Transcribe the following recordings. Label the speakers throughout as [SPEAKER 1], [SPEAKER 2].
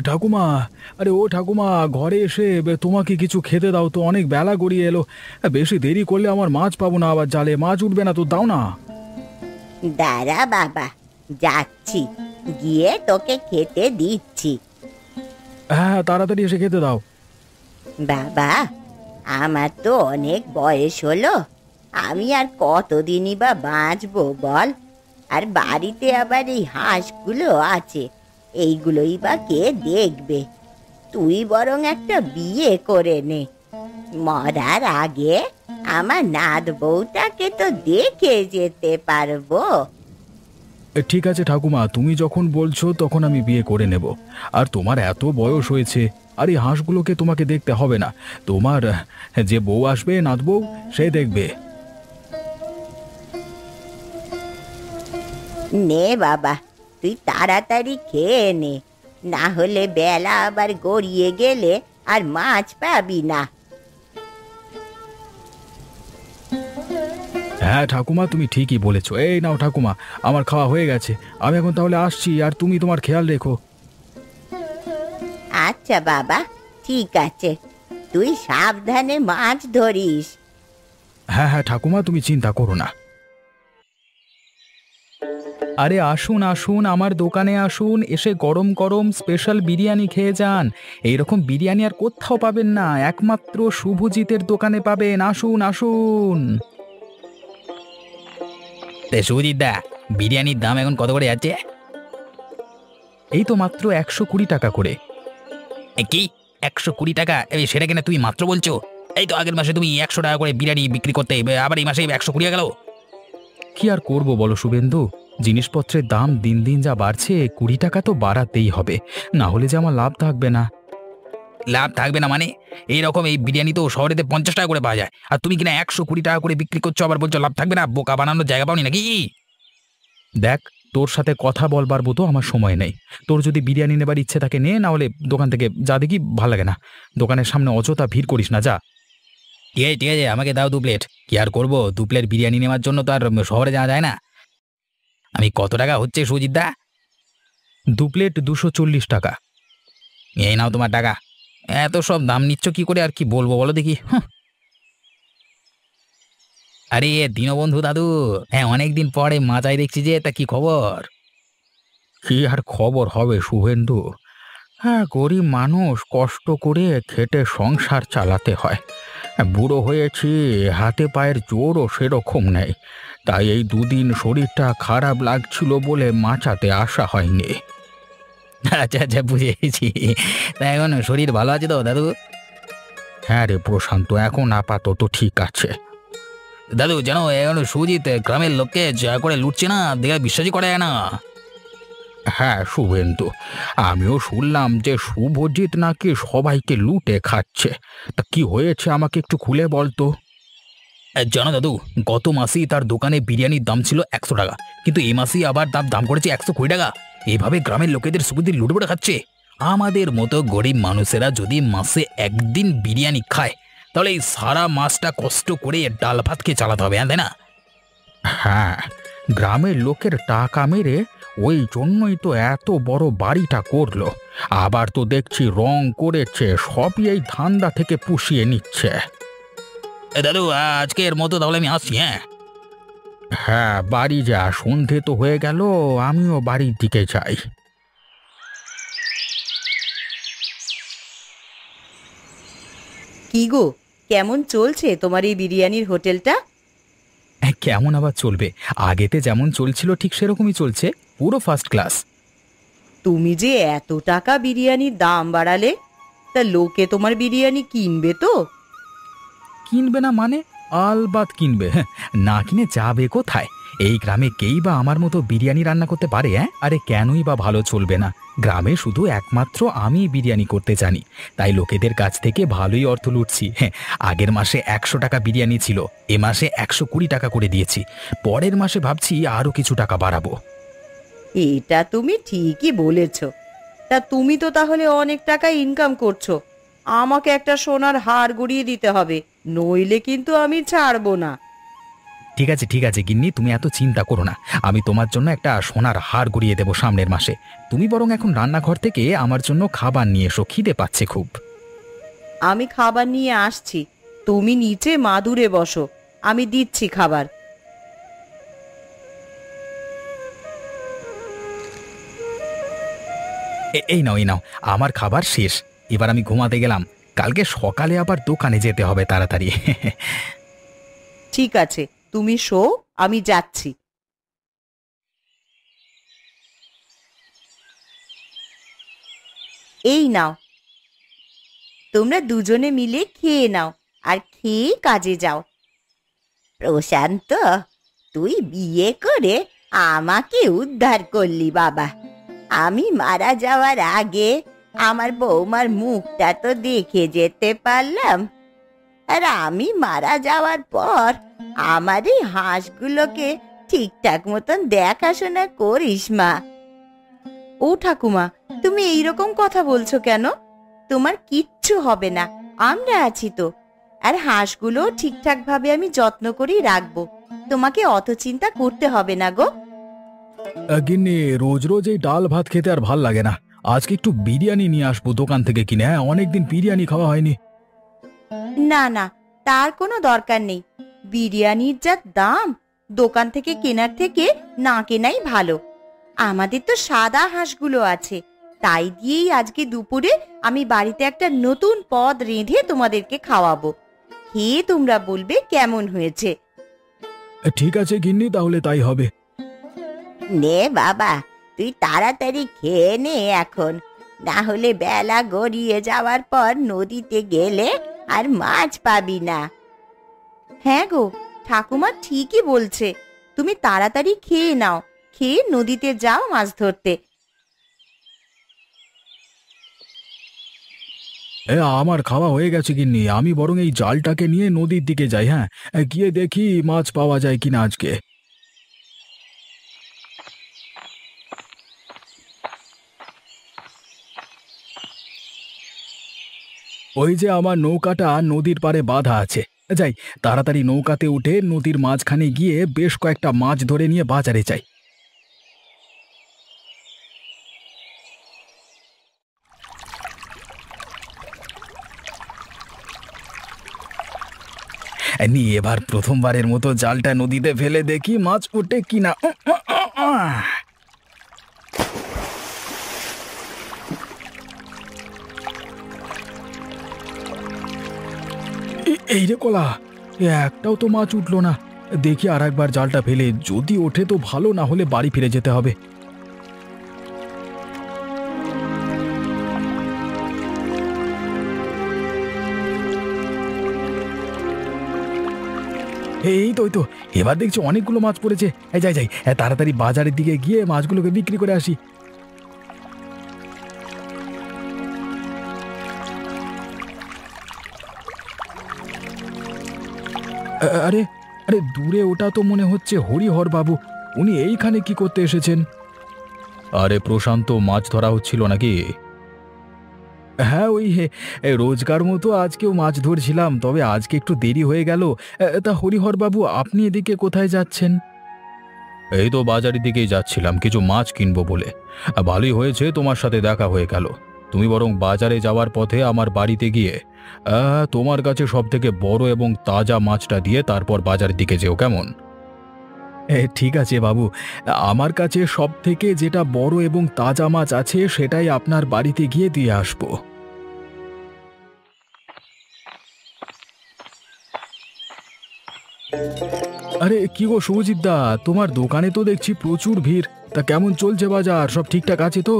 [SPEAKER 1] ঠাকুমা, আরে ও ঠাকুমা, ঘরে এসে তোমাকে কিছু খেতে দাও তো, অনেক বেলা গড়িয়ে এলো। বেশি দেরি করলে আমার মাছ পাবো না, আবার জালে মাছ উঠবে না তো, দাও না।
[SPEAKER 2] দাঁড়া বাবা, যাচ্ছি, গিয়ে তোকে খেতে দিচ্ছি।
[SPEAKER 1] হ্যাঁ, তাড়াতাড়ি এসে খেতে দাও।
[SPEAKER 2] বাবা, আমার তো অনেক বয়স হলো, আমি আর কতদিনই বা বাঁচবো বল? আর বাড়িতে আবার এই হাঁসগুলো আছে, এইগুলোই বা কে দেখবে? তুই বরং একটা বিয়ে করে নে, মরার আগে আমার নাত বউটাকে তো দেখে যেতে পারবো।
[SPEAKER 1] ঠিক আছে ঠাকুমা, তুমি যখন বলছো তখন আমি বিয়ে করে নেব। আর তোমার এত বয়স হয়েছে, আর এই হাঁসগুলোকে তোমাকে দেখতে হবে না। তোমার যে বউ আসবে, নাত বউ, সে দেখবে।
[SPEAKER 2] নে বাবা, তুই তাড়াতাড়ি খেয়ে নে, না হলে বেলা আবার গড়িয়ে গেলে আর মাছ পাবি না।
[SPEAKER 1] হ্যাঁ ঠাকুমা, তুমি ঠিকই বলেছো। এই নাও ঠাকুমা, আমার খাওয়া হয়ে গেছে। আমি এখন তাহলে আসছি, আর তুমি তোমার খেয়াল রেখো।
[SPEAKER 2] আচ্ছা বাবা, ঠিক আছে, তুই সাবধানে মাছ ধরিস।
[SPEAKER 1] হ্যাঁ হ্যাঁ ঠাকুমা, তুমি চিন্তা করো না। আরে আসুন আসুন, আমার দোকানে আসুন, এসে গরম গরম স্পেশাল বিরিয়ানি খেয়ে যান। এইরকম বিরিয়ানি আর কোথাও পাবেন না, একমাত্র শুভজিতের দোকানে পাবেন। আসুন আসুন।
[SPEAKER 3] সুজিত দা, বিরিয়ানির দাম এখন কত করে যাচ্ছে?
[SPEAKER 1] এই তো মাত্র 120 টাকা করে।
[SPEAKER 3] কি, 120 টাকা? সেটা কিনা তুমি মাত্র বলছো? এই তো আগের মাসে তুমি 100 টাকা করে বিরিয়ানি বিক্রি করতে, আবার এই মাসে 120 গেল।
[SPEAKER 1] কি আর করব বলো শুভেন্দু, জিনিসপত্রের দাম দিন দিন যা বাড়ছে, 20 টাকা তো বাড়াতেই হবে, না হলে যে আমার লাভ থাকবে না।
[SPEAKER 3] লাভ থাকবে না মানে? এইরকম এই বিরিয়ানি তো শহরেতে 50 টাকা করে পাওয়া যায়, আর তুমি কিনা 120 টাকা করে বিক্রি করছো, আবার বলছো লাভ থাকবে না। বোকা বানানোর জায়গা পাওনি নাকি?
[SPEAKER 1] দেখ, তোর সাথে কথা বলবার মতো আমার সময় নেই। তোর যদি বিরিয়ানি নেবার ইচ্ছে থাকে নে, না হলে দোকান থেকে যা, দেখি ভাল লাগে না। দোকানের সামনে অযথা ভিড় করিস না, যা।
[SPEAKER 3] ঠিক আছে ঠিক আছে, আমাকে দাও 2 প্লেট। কি আর করবো, 2 প্লেট বিরিয়ানি নেওয়ার জন্য তো আর শহরে যাওয়া যায় না। আমি কত টাকা হচ্ছে সুজিত দা?
[SPEAKER 1] 2 প্লেট 240 টাকা।
[SPEAKER 3] এই নাও তোমার টাকা। এত সব দাম নিচ্ছ কি করে, আর কি বলবো বলো দেখি। আরে দীনবন্ধু দাদু, হ্যাঁ অনেকদিন পরে মাথায় দেখছি যে, তা কি খবর?
[SPEAKER 1] কি আর খবর হবে শুভেন্দু? হ্যাঁ, গরিব মানুষ, কষ্ট করে খেটে সংসার চালাতে হয়। বুড়ো হয়েছি, হাতে পায়ের জোরও সেরকম নেই। তাই এই দুদিন শরীরটা খারাপ লাগছিল বলে মাচাতে আসা হয়নি।
[SPEAKER 3] আচ্ছা আচ্ছা, বুঝেছি। তা এখন শরীর ভালো আছে তো দাদু?
[SPEAKER 1] হ্যাঁ রে প্রশান্ত, এখন আপাতত ঠিক আছে।
[SPEAKER 3] দাদু জানো, এখন সুজিত গ্রামের লোককে যা করে লুটছে না, দেখে বিশ্বাসই করা যায় না।
[SPEAKER 1] হ্যাঁ শুভেন্দু, আমিও শুনলাম যে শুভজিৎ নাকি সবাইকে লুটে খাচ্ছে। তা কি হয়েছে আমাকে একটু খুলে বলতো।
[SPEAKER 3] জানো দাদু, গত মাসেই তার দোকানে বিরিয়ানির দাম ছিল 100 টাকা, কিন্তু এই মাসেই আবার দাম দাম করেছে 120 টাকা। এভাবে গ্রামের লোকেদের সুবিধে লুটে পড়ে খাচ্ছে। আমাদের মতো গরিব মানুষেরা যদি মাসে একদিন বিরিয়ানি খায়, তাহলে এই সারা মাসটা কষ্ট করে ডাল ভাত খেয়ে চালাতে হবে, তাই না?
[SPEAKER 1] হ্যাঁ, গ্রামের লোকের টাকা মেরে ওই জন্যই তো এত বড় বাড়িটা করলো। আবার তো দেখছি রং করেছে, সবই এই ধান্দা থেকে পুষিয়ে নিচ্ছে।
[SPEAKER 3] দাদু, আজকের মতো তাহলে আমি আসছি। হ্যাঁ
[SPEAKER 1] হ্যাঁ, বাড়ি যা, সন্ধে তো হয়ে গেল, আমিও বাড়ির দিকে যাই।
[SPEAKER 2] কি গো, কেমন চলছে তোমার এই বিরিয়ানির হোটেলটা?
[SPEAKER 1] কেমন আবার চলবে, আগেতে যেমন চলছিল ঠিক সেরকমই চলছে, পুরো ফার্স্ট ক্লাস।
[SPEAKER 2] তুমি যে এত টাকা বিরিয়ানির দাম বাড়ালে, তা লোকে তোমার বিরিয়ানি কিনবে তো?
[SPEAKER 1] কিনবে না মানে? আলবাত কিনবে। হ্যাঁ, না কিনে যাবে কোথায়? এই গ্রামে কেই বা আমার মতো বিরিয়ানি রান্না করতে পারে? আরে কেনই বা ভালো চলবে না? গ্রামে শুধু একমাত্র আমি বিরিয়ানি করতে জানি, তাই লোকেদের কাছ থেকে ভালোই অর্থ লুটছি। হ্যাঁ, আগের মাসে 100 টাকা বিরিয়ানি ছিল, এ মাসে 120 টাকা করে দিয়েছি। পরের মাসে ভাবছি আরও কিছু টাকা বাড়াবো।
[SPEAKER 2] এটা তুমি ঠিকই বলেছ। তা তুমি তো তাহলে অনেক টাকা ইনকাম করছো, আমাকে একটা সোনার হার গড়িয়ে দিতে হবে, নইলে কিন্তু আমি ছাড়বো না।
[SPEAKER 1] ঠিক আছে গিন্নি, তুমি এত চিন্তা করো না। আমি তোমার জন্য একটা সোনার হার গড়িয়ে দেবো সামনের মাসে। তুমি বরং এখন রান্নাঘর থেকে আমার জন্য খাবার নিয়ে এসো, খিদে পাচ্ছে খুব।
[SPEAKER 4] আমি খাবার নিয়ে আসছি, তুমি নিচে মাদুরে বসো, আমি দিচ্ছি খাবার।
[SPEAKER 1] এই নাও এই নাও, আমার খাবার শেষ। এবার আমি ঘুমাতে গেলাম, কালকে সকালে আবার দোকানে যেতে হবে তাড়াতাড়ি।
[SPEAKER 4] ঠিক আছে, তুমি শো, আমি যাচ্ছি। এই নাও, তোমরা দুজনে মিলে খেয়ে নাও, আর খেয়ে কাজে যাও।
[SPEAKER 2] প্রশান্ত, তুই বিয়ে করে আমাকে উদ্ধার করলি বাবা। আমি মারা যাওয়ার আগে আমার বৌমার মুখটা তো দেখে যেতে পারলাম, আর আমি মারা যাওয়ার পর আমার এই হাঁসগুলোকে ঠিকঠাক মতন দেখাশোনা করিস মা।
[SPEAKER 4] ও ঠাকুমা, তুমি এইরকম কথা বলছো কেন? তোমার কিচ্ছু হবে না, আমরা আছি তো। আর হাঁসগুলো ঠিকঠাক ভাবে আমি যত্ন করেই রাখবো, তোমাকে অত চিন্তা করতে হবে না গো।
[SPEAKER 1] গিন্নি, রোজ রোজ এই ডাল ভাত খেতে আর ভাল লাগে না। আজকে একটু বিরিয়ানি নিয়ে আসবো দোকান থেকে কিনে। হ্যাঁ, অনেকদিন বিরিয়ানি খাওয়া হয়নি।
[SPEAKER 4] না না, তার কোনো দরকার নেই। বিরিয়ানির যা দাম, দোকান থেকে কেনার থেকে না কেনাই ভালো। আমাদের তো সাদা হাঁসগুলো আছে, তাই দিয়েই আজকে দুপুরে আমি বাড়িতে একটা নতুন পদ রেঁধে তোমাদেরকে খাওয়াবো। খেয়ে তোমরা বলবে কেমন হয়েছে।
[SPEAKER 1] ঠিক আছে গিন্নি, তাহলে তাই হবে।
[SPEAKER 2] নে বাবা, তুই তাড়াতাড়ি খেয়ে নে এখন, না হলে বেলা গড়িয়ে যাওয়ার পর নদীতে গেলে আর মাছ পাবি না।
[SPEAKER 4] হ্যাঁ গো, ঠাকুমা ঠিকই বলছে, তুমি তাড়াতাড়ি খেয়ে নাও, খেয়ে নদীতে যাও মাছ ধরতে।
[SPEAKER 1] আমার খাওয়া হয়ে গেছে গিন্নি, আমি বরং এই জালটাকে নিয়ে নদীর দিকে যাই। হ্যাঁ, গিয়ে দেখি মাছ পাওয়া যায় কিনা আজকে। ওই যে আমার নৌকাটা নদীর পাড়ে বাঁধা আছে, যাই তাড়াতাড়ি নৌকাতে উঠে নদীর মাঝখানে গিয়ে বেশ কয়েকটা মাছ ধরে নিয়ে বাজারে যাই। নিয়ে এবার প্রথমবারের মতো জালটা নদীতে ফেলে দেখি মাছ ওঠে কিনা। এই রে কলা, একটাও তো মাছ উঠলো না। দেখি আর একবার জালটা ফেলে, যদি ওঠে তো ভালো, না হলে বাড়ি ফিরে যেতে হবে। এই তো এবার দেখছি অনেকগুলো মাছ পড়েছে। যাই যাই, তাড়াতাড়ি বাজারের দিকে গিয়ে মাছগুলোকে বিক্রি করে আসি। আরে আরে, দূরে ওটা তো মনে হচ্ছে হরিহর বাবু। উনি এইখানে কি করতে এসেছেন? আরে প্রশান্ত, মাছ ধরা হচ্ছিল নাকি? হ্যাঁ, ওই রোজকার মতো আজকেও মাছ ধরছিলাম, তবে আজকে একটু দেরি হয়ে গেল। তা হরিহর বাবু, আপনি এদিকে কোথায় যাচ্ছেন? এই তো বাজারের দিকেই যাচ্ছিলাম কিছু মাছ কিনবো বলে। ভালোই হয়েছে তোমার সাথে দেখা হয়ে গেল। তুমি বরং বাজারে যাওয়ার পথে আমার বাড়িতে গিয়ে তোমার কাছে সব থেকে বড় এবং তাজা মাছটা দিয়ে তারপর বাজারের দিকে যেও, কেমন? ঠিক আছে বাবু, আমার কাছে সব থেকে যেটা বড় এবং তাজা মাছ আছে সেটাই আপনার বাড়িতে গিয়ে দিয়ে আসবো। আরে কি গো শুভজিৎ দা, তোমার দোকানে তো দেখছি প্রচুর ভিড়। তা কেমন চলছে বাজার? সব ঠিকঠাক আছে তো?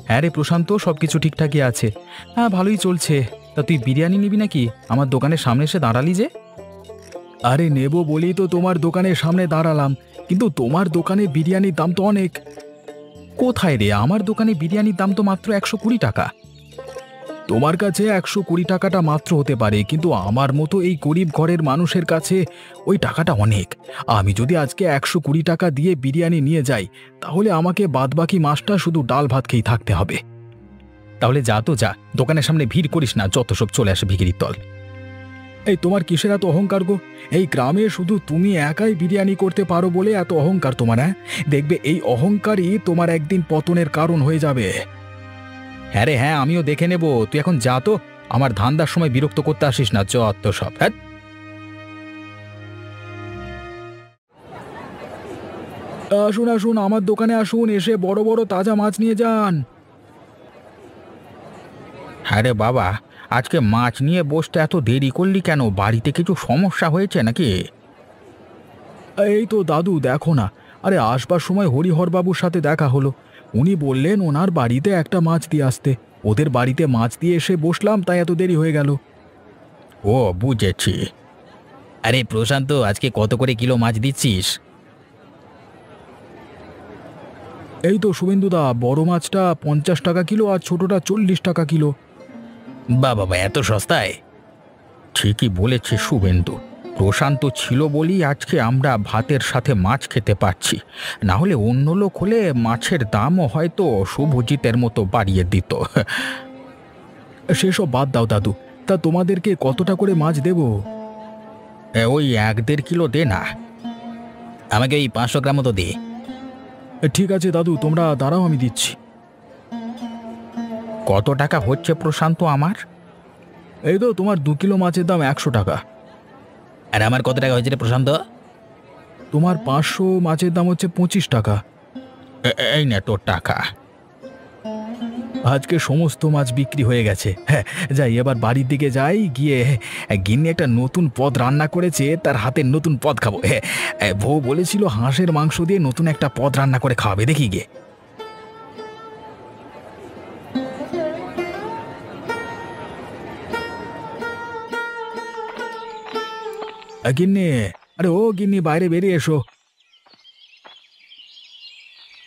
[SPEAKER 1] হ্যাঁ রে প্রশান্ত, সব কিছু ঠিকঠাকই আছে। হ্যাঁ, ভালোই চলছে। তা তুই বিরিয়ানি নিবি নাকি? আমার দোকানের সামনে এসে দাঁড়ালি যে। আরে নেব বলেই তো তোমার দোকানের সামনে দাঁড়ালাম, কিন্তু তোমার দোকানে বিরিয়ানির দাম তো অনেক। কোথায় রে, আমার দোকানে বিরিয়ানির দাম তো মাত্র 120 টাকা। তোমার কাছে 120 টাকাটা মাত্র হতে পারে, কিন্তু আমার মতো এই গরিব ঘরের মানুষের কাছে ওই টাকাটা অনেক। আমি যদি আজকে 120 টাকা দিয়ে বিরিয়ানি নিয়ে যাই, তাহলে আমাকে বাদবাকি মাসটা শুধু ডাল ভাত খেয়েই থাকতে হবে। তাহলে যা তো যা, দোকানের সামনে ভিড় করিস না, যত সব চলে আসে ভিখিরির দল। এই তোমার কিসের এত অহংকার গো? এই গ্রামে শুধু তুমি একাই বিরিয়ানি করতে পারো বলে এত অহংকার তোমার, হ্যাঁ? দেখবে এই অহংকারই তোমার একদিন পতনের কারণ হয়ে যাবে। হ্যাঁ রে হ্যাঁ, আমিও দেখে নেব। তুই এখন যা তো, আমার ধান্দার সময় বিরক্ত করতে আসিস না, যত সব। হ্যাঁ, আসুন আসুন, আমার দোকানে আসুন, এসে বড় বড় তাজা মাছ নিয়ে যান। হ্যাঁ রে বাবা, আজকে মাছ নিয়ে বসতে এত দেরি করলি কেন? বাড়িতে কিছু সমস্যা হয়েছে নাকি? এই তো দাদু, দেখো না, আরে আসবার সময় হরিহরবাবুর সাথে দেখা হলো। উনি বললেন ওনার বাড়িতে একটা মাছ দিয়ে আসতে। ওদের বাড়িতে মাছ দিয়ে এসে বসলাম, তাই এত দেরি হয়ে গেল। ও বুঝেছি।
[SPEAKER 3] আরে প্রশান্ত, আজকে কত করে কিলো মাছ দিচ্ছিস?
[SPEAKER 1] এই তো শুভেন্দুদা, বড় মাছটা 50 টাকা কিলো আর ছোটটা 40 টাকা কিলো।
[SPEAKER 3] বাবা, এত সস্তায়?
[SPEAKER 1] ঠিকই বলেছে শুভেন্দু, প্রশান্ত ছিল বলেই আজকে আমরা ভাতের সাথে মাছ খেতে পাচ্ছি। না হলে অন্য লোক হলে মাছের দামও হয়তো শুভজিতের মতো বাড়িয়ে দিত। সেসব বাদ দাও দাদু, তা তোমাদেরকে কতটা করে মাছ দেব? ওই 1-1.5 কিলো দে না।
[SPEAKER 3] আমাকে ওই 500 গ্রাম মতো দে।
[SPEAKER 1] ঠিক আছে দাদু, তোমরা দাঁড়াও, আমি দিচ্ছি। কত টাকা হচ্ছে প্রশান্ত আমার? এই তো তোমার 2 কিলো মাছের দাম 100 টাকা।
[SPEAKER 3] আর আমার কত টাকা হয়েছে রে প্রশান্ত?
[SPEAKER 1] তোমার 500 মাছের দাম হচ্ছে 25 টাকা। এই না তোর টাকা। আজকে সমস্ত মাছ বিক্রি হয়ে গেছে। হ্যাঁ, যাই এবার বাড়ির দিকে যাই, গিয়ে গিন্নি একটা নতুন পদ রান্না করেছে, তার হাতের নতুন পদ খাবো। হ্যাঁ, বউ বলেছিল হাঁসের মাংস দিয়ে নতুন একটা পদ রান্না করে খাওয়াবে, দেখি গিয়ে। গিন্নি, আরে ও গিন্নি, বাইরে বেরিয়ে এসো।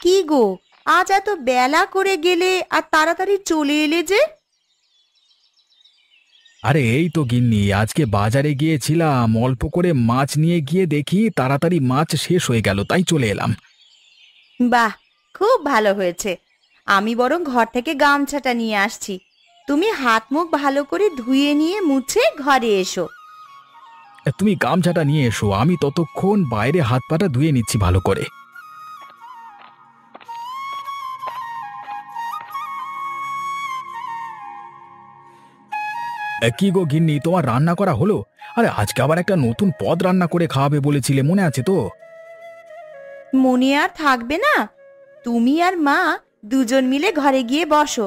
[SPEAKER 4] কি গো, আজ এত বেলা করে গেলে আর তাড়াতাড়ি চলে এলে যে?
[SPEAKER 1] আরে এই তো গিন্নি, আজকে বাজারে গিয়েছিলাম, অল্প করে মাছ নিয়ে গিয়ে দেখি তাড়াতাড়ি মাছ শেষ হয়ে গেল, তাই চলে এলাম।
[SPEAKER 4] বাহ, খুব ভালো হয়েছে। আমি বরং ঘর থেকে গামছাটা নিয়ে আসছি। তুমি হাত মুখ ভালো করে ধুয়ে নিয়ে মুছে ঘরে এসো।
[SPEAKER 1] তুমি গামছাটা নিয়ে এসো, আমি ততক্ষণ বাইরে হাত পাটা ধুয়ে নিচ্ছি ভালো করে। কি গো গিন্নি, তোমার রান্না করা হলো? আরে আজকে আবার একটা নতুন পদ রান্না করে খাওয়াবে বলেছিলে, মনে আছে তো?
[SPEAKER 4] মনে আর থাকবে না? তুমি আর মা দুজন মিলে ঘরে গিয়ে বসো,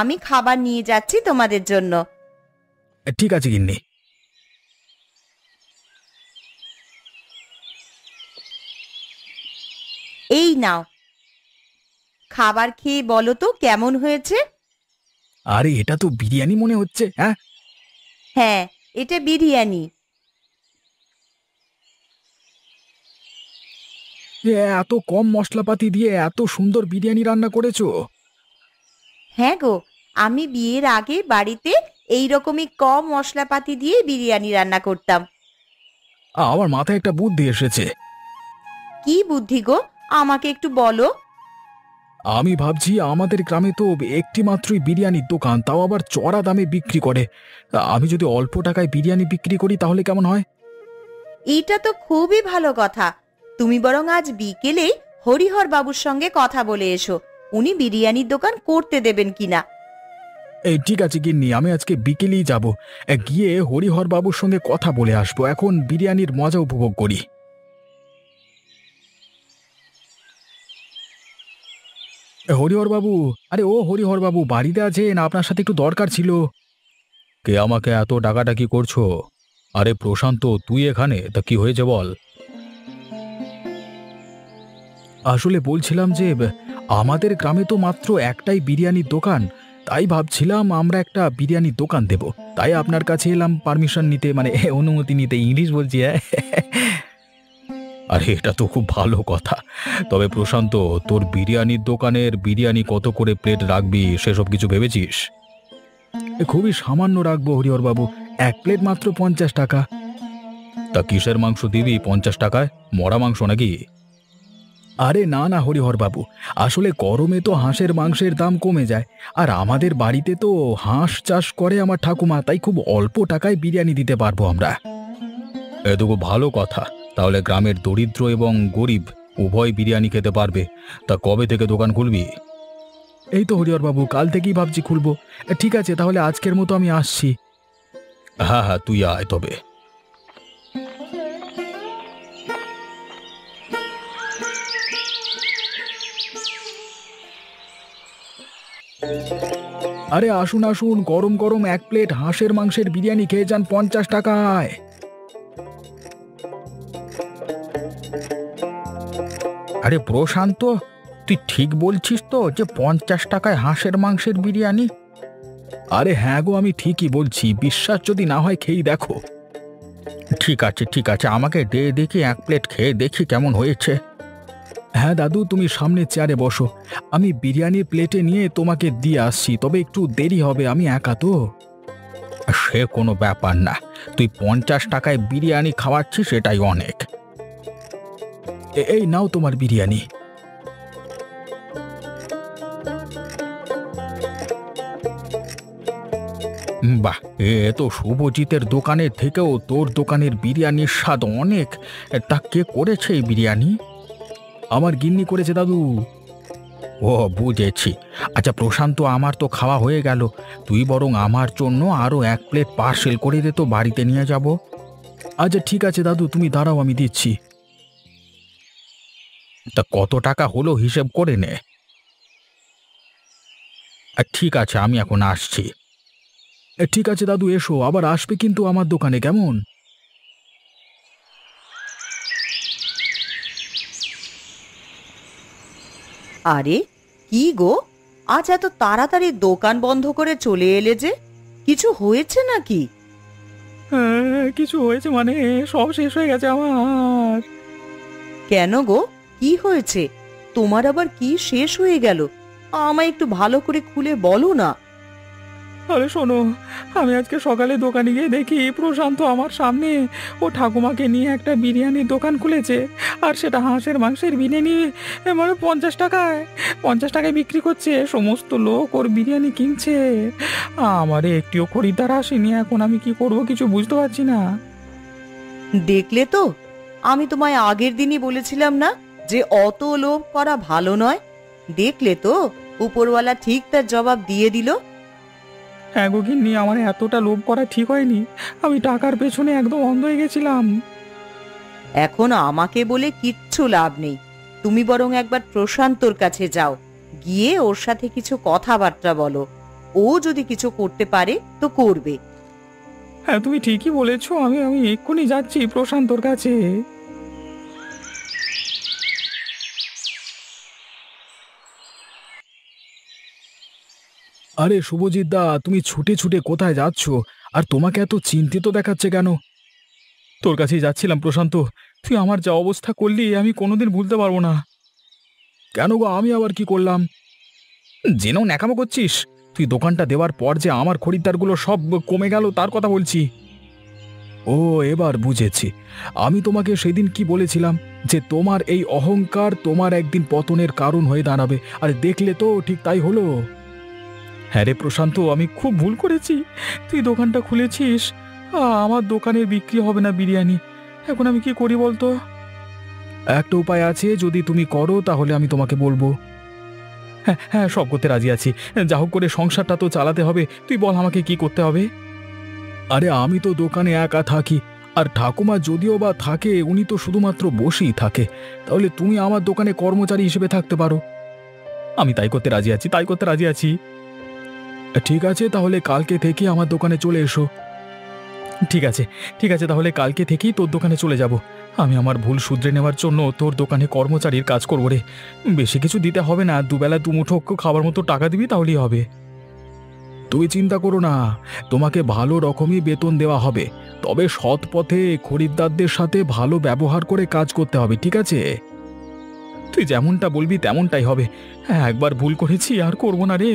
[SPEAKER 4] আমি খাবার নিয়ে যাচ্ছি তোমাদের জন্য।
[SPEAKER 1] ঠিক আছে গিন্নি।
[SPEAKER 4] এই নাও, খাবার খেয়ে বলো তো কেমন হয়েছে।
[SPEAKER 1] আরে এটা তো বিরিয়ানি মনে হচ্ছে। হ্যাঁ
[SPEAKER 4] হ্যাঁ, এটা বিরিয়ানি।
[SPEAKER 1] এত কম মশলাপাতি দিয়ে এত সুন্দর বিরিয়ানি রান্না করেছো?
[SPEAKER 4] হ্যাঁ গো, আমি বিয়ের আগে বাড়িতে এই রকমই কম মশলাপাতি দিয়ে বিরিয়ানি রান্না করতাম।
[SPEAKER 1] আমার মাথায় একটা বুদ্ধি এসেছে।
[SPEAKER 4] কি বুদ্ধি গো, আমাকে একটু বলো।
[SPEAKER 1] আমি ভাবছি আমাদের গ্রামে তো একটি মাত্রই বিরিয়ানির দোকান, তাও আবার চড়া দামে বিক্রি করে। আমি যদি অল্প টাকায় বিরিয়ানি বিক্রি করি তাহলে কেমন হয়?
[SPEAKER 4] এটা তো খুবই ভালো কথা। তুমি বরং আজ বিকেলেই হরিহর বাবুর সঙ্গে কথা বলে এসো, উনি বিরিয়ানির দোকান করতে দেবেন কিনা।
[SPEAKER 1] এই ঠিক আছে গিন্নি, আমি আজকে বিকেলেই যাব, গিয়ে হরিহর বাবুর সঙ্গে কথা বলে আসবো। এখন বিরিয়ানির মজা উপভোগ করি। হরিহর বাবু, আরে ও হরিহর বাবু, বাড়িতে আছেন? আপনার সাথে একটু দরকার ছিল। কে আমাকে এত ডাকাডাকি করছো? আরে প্রশান্ত, তুই এখানে? তা কি হয়েছে বল। আসলে বলছিলাম যে আমাদের গ্রামে তো মাত্র একটাই বিরিয়ানির দোকান, তাই ভাবছিলাম আমরা একটা বিরিয়ানির দোকান দেব। তাই আপনার কাছে এলাম পারমিশন নিতে, মানে অনুমতি নিতে। ইংলিশ বলছি, হ্যাঁ। আরে এটা তো খুব ভালো কথা। তবে প্রশান্ত, তোর বিরিয়ানির দোকানের বিরিয়ানি কত করে প্লেট রাখবি সেসব কিছু ভেবেছিস? খুবই সামান্য রাখবো হরিহর বাবু, 1 প্লেট মাত্র 50 টাকা। তা কিসের মাংস দিবি 50 টাকায়? মরা মাংস নাকি? আরে না না হরিহর বাবু, আসলে গরমে তো হাঁসের মাংসের দাম কমে যায়। আর আমাদের বাড়িতে তো হাঁস চাষ করে আমার ঠাকুমা, তাই খুব অল্প টাকায় বিরিয়ানি দিতে পারবো আমরা। এ তো খুব ভালো কথা। তাহলে গ্রামের দরিদ্র এবং গরিব উভয় বিরিয়ানি খেতে পারবে। তা কবে থেকে দোকান খুলবি? এই তো হরিহর বাবু, কাল থেকেই ভাবছি খুলবো। ঠিক আছে, তাহলে আজকের মতো আমি আসছি। হ্যাঁ হ্যাঁ, তুই আয় তবে। আরে আসুন আসুন, গরম গরম 1 প্লেট হাঁসের মাংসের বিরিয়ানি খেয়ে যান 50 টাকায়। আরে প্রশান্ত, তুই ঠিক বলছিস তো যে 50 টাকায় হাঁসের মাংসের বিরিয়ানি? আরে হ্যাঁ গো, আমি ঠিকই বলছি, বিশ্বাস যদি না হয় খেয়ে দেখো। ঠিক আছে ঠিক আছে, আমাকে দে দেখি 1 প্লেট খেয়ে দেখি কেমন হয়েছে। হ্যাঁ দাদু, তুমি সামনে চেয়ারে বসো, আমি বিরিয়ানির প্লেটে নিয়ে তোমাকে দিয়ে আসছি, তবে একটু দেরি হবে, আমি একা তো। সে কোনো ব্যাপার না, তুই 50 টাকায় বিরিয়ানি খাওয়াচ্ছিস, সেটাই অনেক। এই নাও তোমার বিরিয়ানি। বাহ, এ তো শুভজিতের দোকানের থেকেও তোর দোকানের বিরিয়ানির স্বাদ অনেক। তা কে করেছে এই বিরিয়ানি? আমার গিন্নি করেছে দাদু। ও বুঝেছি। আচ্ছা প্রশান্ত, আমার তো খাওয়া হয়ে গেল, তুই বরং আমার জন্য আরো 1 প্লেট পার্সেল করে দে তো, বাড়িতে নিয়ে যাব। আচ্ছা ঠিক আছে দাদু, তুমি দাঁড়াও, আমি দিচ্ছি। তা কত টাকা হলো হিসেব করে নে। ঠিক আছে, আমি এখন আসছি। ঠিক আছে দাদু, এসো, আবার আসবে কিন্তু আমার দোকানে, কেমন?
[SPEAKER 4] আরে কি গো, আজ এত তাড়াতাড়ি দোকান বন্ধ করে চলে এলে যে? কিছু হয়েছে নাকি?
[SPEAKER 1] কিছু হয়েছে মানে সব শেষ হয়ে গেছে আমার।
[SPEAKER 4] কেন গো, কি হয়েছে? তোমার আবার কি শেষ হয়ে গেল? আমায় একটু ভালো করে খুলে বলো না।
[SPEAKER 1] আরে শোনো, আমি আজকে সকালে দোকানে গিয়ে দেখি প্রশান্ত আমার সামনে ও ঠাকুমাকে নিয়ে একটা বিরিয়ানির দোকান খুলেছে, আর সেটা হাঁসের মাংসের বিরিয়ানি, মানে 50 টাকায় বিক্রি করছে। সমস্ত লোক ওর বিরিয়ানি কিনছে, আমারে একটিও খরিদ্দার আসেনি। এখন আমি কি করব কিছু বুঝতে পারছি না।
[SPEAKER 4] দেখলে তো, আমি তোমায় আগের দিনই বলেছিলাম না যে অত লোভ করা ভালো নয়? দেখলে তো, উপরওয়ালা ঠিক তার জবাব দিয়ে দিল।
[SPEAKER 1] হ্যাঁ গো গিন্নি, আমার এতটা লোভ করা ঠিক হয়নি, আমি টাকার পেছনে একদম অন্ধ হয়ে গেছিলাম।
[SPEAKER 4] এখন আমাকে বলে কিচ্ছু লাভ নেই, তুমি বরং একবার প্রশান্তর কাছে যাও, গিয়ে ওর সাথে কিছু কথাবার্তা বলো। ও যদি কিছু করতে পারে তো করবে।
[SPEAKER 1] হ্যাঁ তুমি ঠিকই বলেছো, আমি আমি এক্ষুনি যাচ্ছি প্রশান্তর কাছে। আরে শুভজিৎ দা, তুমি ছুটে ছুটে কোথায় যাচ্ছ? আর তোমাকে এত চিন্তিত দেখাচ্ছে কেন? তোর কাছেই যাচ্ছিলাম প্রশান্ত, তুই আমার যা অবস্থা করলি আমি কোনোদিন ভুলতে পারবো না। কেন গো, আমি আবার কি করলাম? জেনেও ন্যাকামো করছিস? তুই দোকানটা দেওয়ার পর যে আমার খরিদ্দারগুলো সব কমে গেল তার কথা বলছি। ও এবার বুঝেছি, আমি তোমাকে সেদিন কি বলেছিলাম যে তোমার এই অহংকার তোমার একদিন পতনের কারণ হয়ে দাঁড়াবে, আর দেখলে তো ঠিক তাই হলো। হ্যাঁ রে প্রশান্ত, আমি খুব ভুল করেছি। তুই দোকানটা খুলেছিস, আমার দোকানে বিক্রি হবে না বিরিয়ানি, এখন আমি কি করি বলতো? একটা উপায় আছে, যদি তুমি করো তাহলে আমি তোমাকে বলবো। হ্যাঁ হ্যাঁ, সব করতে রাজি আছি, যা হোক করে সংসারটা তো চালাতে হবে, তুই বল আমাকে কি করতে হবে। আরে আমি তো দোকানে একা থাকি, আর ঠাকুমা যদিও বা থাকে উনি তো শুধুমাত্র বসেই থাকে, তাহলে তুমি আমার দোকানে কর্মচারী হিসেবে থাকতে পারো। আমি তাই করতে রাজি আছি, তাই করতে রাজি আছি। ঠিক আছে, তাহলে কালকে থেকে আমার দোকানে চলে এসো। ঠিক আছে ঠিক আছে, তাহলে কালকে থেকেই তোর দোকানে চলে যাব। আমি আমার ভুল শুধরে নেওয়ার জন্য তোর দোকানে কর্মচারীর কাজ করবো রে। বেশি কিছু দিতে হবে না, দুবেলা দুমুঠো খাবার মতো টাকা দিবি, তাহলেই হবে। তুই চিন্তা করো না, তোমাকে ভালো রকমই বেতন দেওয়া হবে, তবে সৎ পথে খরিদ্দারদের সাথে ভালো ব্যবহার করে কাজ করতে হবে, ঠিক আছে? তুই যেমনটা বলবি তেমনটাই হবে। একবার ভুল করেছি, আর করবো না রে।